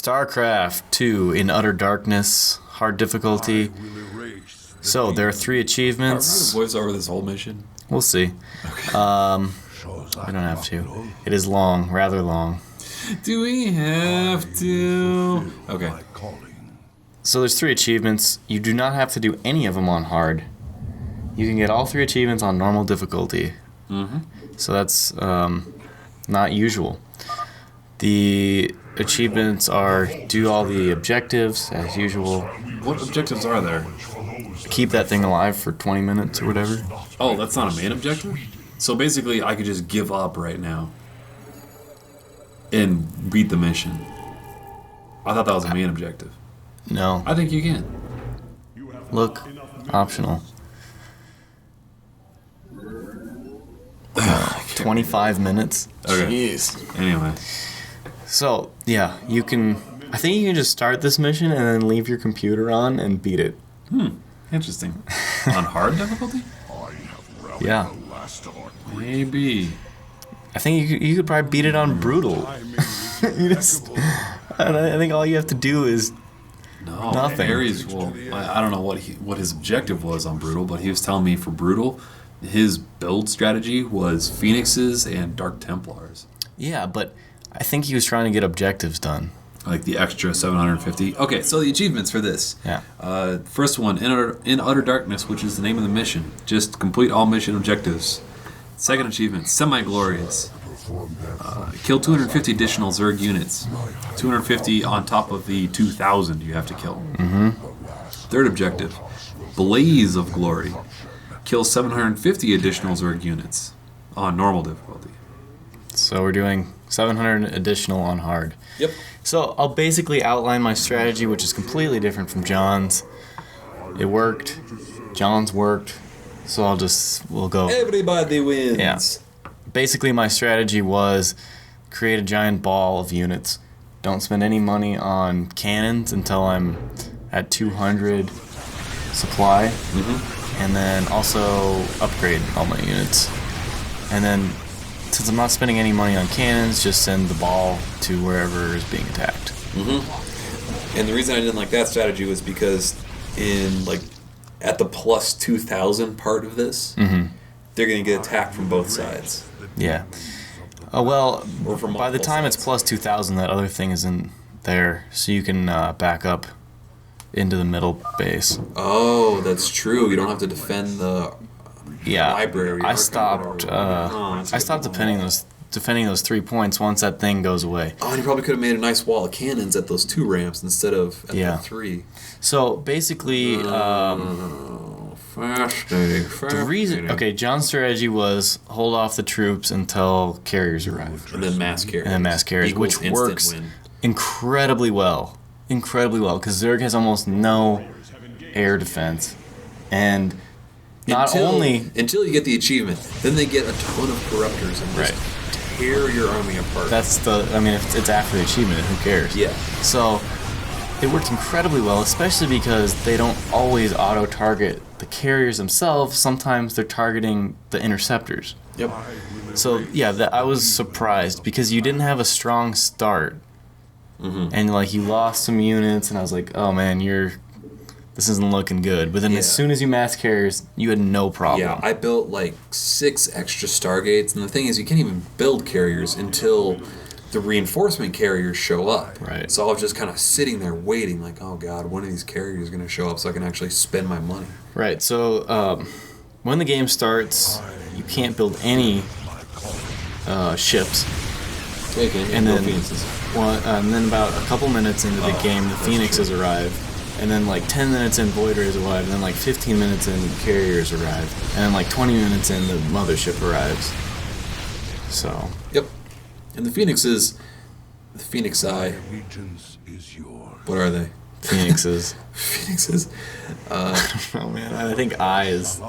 StarCraft 2 in Utter Darkness, hard difficulty. So there are 3 achievements. Are we gonna voice over this whole mission? We'll see. Okay. We don't have to. It is long, rather long. Do we have to? Okay. So there's 3 achievements. You do not have to do any of them on hard. You can get all 3 achievements on normal difficulty. Mm-hmm. So that's not usual. The achievements are do all the objectives as usual. What objectives are there? Keep that thing alive for 20 minutes or whatever. Oh, that's not a main objective? So basically, I could just give up right now and beat the mission. I thought that was a main objective. No. I think you can. Look, optional. 25 minutes. Okay. Jeez. Anyway. So, yeah, you can... I think you can just start this mission and then leave your computer on and beat it. Interesting. On hard difficulty? Yeah. Maybe. I think you could probably beat it on brutal. I think all you have to do is nothing. Ares, well, I don't know what his objective was on brutal, but he was telling me for brutal, his build strategy was Phoenixes and Dark Templars. Yeah, but I think he was trying to get objectives done. Like the extra 750. Okay, so the achievements for this. Yeah. First one, in utter darkness, which is the name of the mission. Just complete all mission objectives. Second achievement, semi-glorious. Kill 250 additional Zerg units. 250 on top of the 2,000 you have to kill. Mm-hmm. Third objective, blaze of glory. Kill 750 additional Zerg units on normal difficulty. So we're doing 700 additional on hard. Yep. So I'll basically outline my strategy, which is completely different from John's. It worked. John's worked. So we'll go. Everybody wins. Yeah. Basically, my strategy was create a giant ball of units. Don't spend any money on cannons until I'm at 200 supply. Mm-hmm. And then also upgrade all my units. And then, since I'm not spending any money on cannons, just send the ball to wherever is being attacked. Mm-hmm. And the reason I didn't like that strategy was because at the plus 2,000 part of this, they're going to get attacked from both sides. Yeah. Well, Or from by the time sides. it's plus 2,000, that other thing isn't there, so you can back up into the middle base. Oh, that's true. You don't have to defend the library. I stopped. I stopped defending those 3 points once that thing goes away. Oh, and you probably could have made a nice wall of cannons at those 2 ramps instead of at the 3. So basically, the reason. Okay, John's strategy was hold off the troops until carriers arrive, and then mass carriers, which works incredibly well. Because Zerg has almost no air defense, and until you get the achievement, then they get a ton of corruptors and just tear your army apart. If it's after the achievement, who cares? Yeah. So it worked incredibly well, especially because they don't always auto-target the carriers themselves. Sometimes they're targeting the interceptors. Yep. So yeah, I was surprised because you didn't have a strong start. And you lost some units, and I was like, "Oh man, this isn't looking good." But then as soon as you mass carriers, you had no problem. Yeah, I built 6 extra Stargates, and the thing is, you can't even build carriers until the reinforcement carriers show up. Right. So I was just kind of sitting there waiting, oh god, one of these carriers is going to show up, so I can actually spend my money. Right. So when the game starts, you can't build any ships. And then about a couple minutes into the game, the Phoenixes arrive, and then 10 minutes in, Void Rays arrive, and then 15 minutes in, carriers arrive, and then 20 minutes in, the mothership arrives. So. Yep. And the Phoenixes, the Phoenix Eye. What are they? Phoenixes. Phoenixes. Oh man, I think I is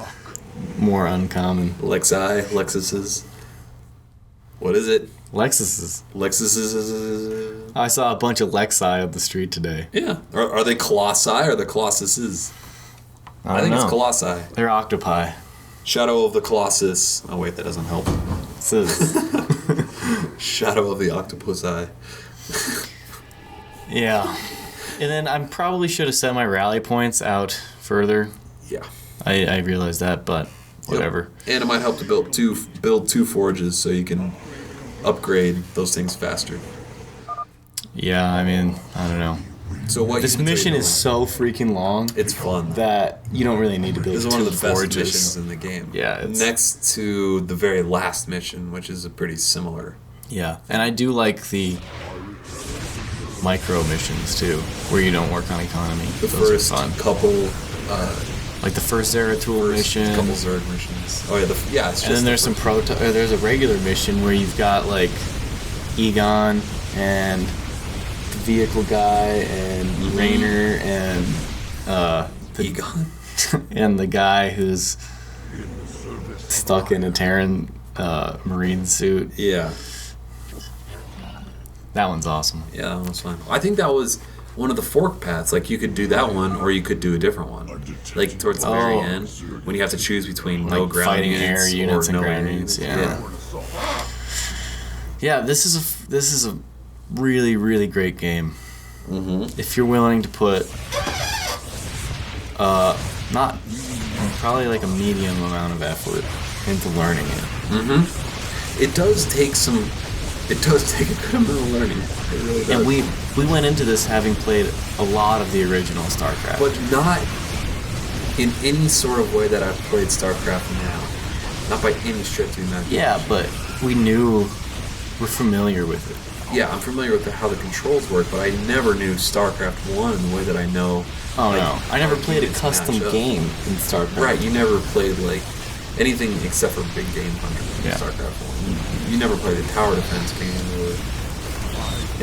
more uncommon. Lexuses. What is it? Lexuses. Lexuses. I saw a bunch of Lexi up the street today. Yeah. Are they Colossi or the Colossuses? I think it's Colossi. They're octopi. Shadow of the Colossus. Oh wait, that doesn't help. It says Shadow of the Octopus Eye. Yeah. And then I probably should have set my rally points out further. Yeah. I realized that, but whatever. Yep. And it might help to build two forges so you can upgrade those things faster. Yeah, I mean, I don't know. So what this mission is so freaking long. It's fun that you don't really need to build. This is one of the best missions in the game. Yeah, next to the very last mission, which is a pretty similar. Yeah, and I do like the micro missions too, where you don't work on economy. Those first couple, like the first Zeratul mission, couple Zerg missions. Oh yeah, it's just. And then there's some there's a regular mission where you've got like Egon and the vehicle guy and Raynor and Egon and the guy who's stuck in a Terran marine suit. Yeah. That one's awesome. Yeah, that one was fun. I think that was one of the fork paths. Like, you could do that one, or you could do a different one. Like, towards the very end, when you have to choose between no ground fighting units air units or and no ground air units. units. Yeah, this is a really, really great game. Mm-hmm. If you're willing to put not probably like a medium amount of effort into learning it. Mm-hmm. It does take a good amount of learning. It really does. And we went into this having played a lot of the original StarCraft. But not in any sort of way that I've played StarCraft now. Not by any stretch of the imagination. Yeah, but we're familiar with it. Yeah, I'm familiar with how the controls work, but I never knew StarCraft 1 in the way that I know. Oh, no. I never played a custom game in StarCraft. Right, you never played, like, anything except for Big Game Hunter in StarCraft 1. You never played a tower defense game or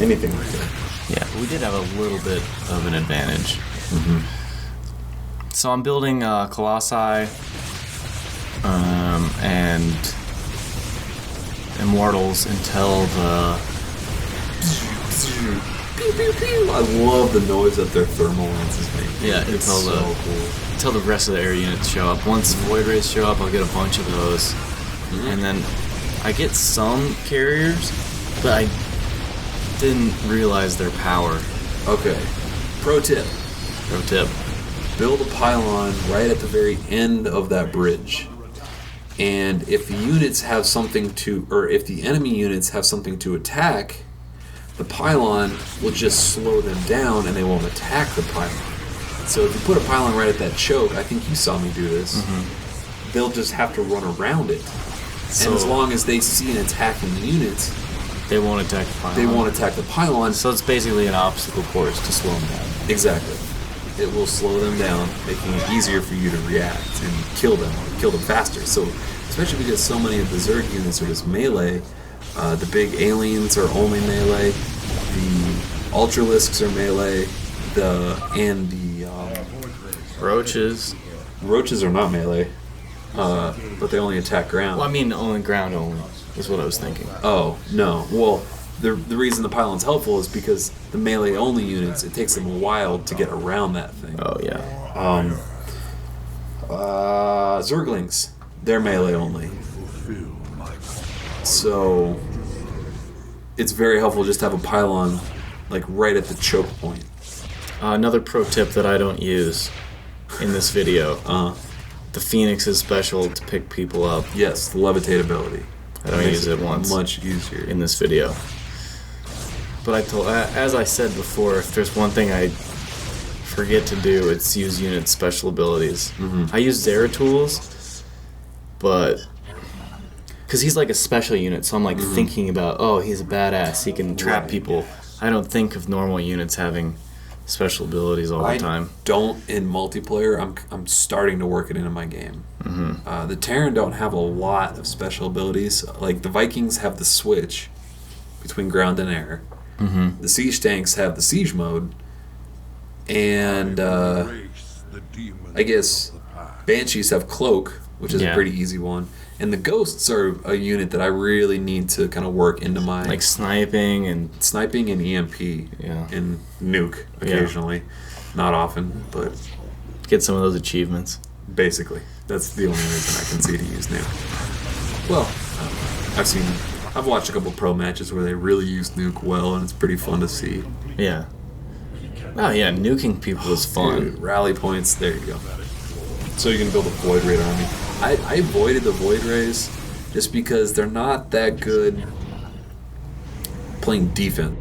anything like that. Yeah, we did have a little bit of an advantage. Mm-hmm. So I'm building Colossi and Immortals until the... Pew, pew, pew. I love the noise that their thermal lances make. Yeah, it's so cool. Until the rest of the air units show up. Once Void Rays show up, I'll get a bunch of those. Mm-hmm. And then I get some carriers, but I didn't realize their power. Okay. Pro tip. Build a pylon right at the very end of that bridge. And if the units have something to, or if the enemy units have something to attack, the pylon will just slow them down and they won't attack the pylon. So if you put a pylon right at that choke, I think you saw me do this, they'll just have to run around it. So, and as long as they see an attacking unit, they won't attack the pylon. So it's basically an obstacle course to slow them down. Exactly. It will slow them down, making it easier for you to react and kill them faster. So, especially because so many of the Zerg units are just melee, the big aliens are only melee, the Ultralisks are melee, and the Roaches. Roaches are not melee, but they only attack ground. Well, I mean, only ground only is what I was thinking. Oh, no. Well, the reason the pylon's helpful is because the melee only units, it takes them a while to get around that thing. Oh, yeah. Zerglings, they're melee only. So it's very helpful just to have a pylon like right at the choke point. Another pro tip that I don't use in this video. The Phoenix is special to pick people up. Yes, the levitate ability. I don't use it once. Much easier in this video. But as I said before, if there's one thing I forget to do, it's use unit special abilities. Mm-hmm. I use Zeratools, but because he's like a special unit, so I'm like thinking about, oh, he's a badass, he can trap people. I don't think of normal units having special abilities all the time. I don't in multiplayer. I'm starting to work it into my game. Mm-hmm. The Terran don't have a lot of special abilities. Like the Vikings have the switch between ground and air. Mm-hmm. The siege tanks have the siege mode, and I guess Banshees have cloak, which is a pretty easy one. And the ghosts are a unit that I really need to kind of work into my like sniping and EMP and nuke occasionally, not often, but get some of those achievements. Basically, that's the only reason I can see to use nuke. Well, I've watched a couple pro matches where they really use nuke well, and it's pretty fun to see. Yeah. Oh yeah, nuking people is fun. Dude, rally points. There you go. So you can build a Void Raid army. I avoided the Void Rays just because they're not that good playing defense.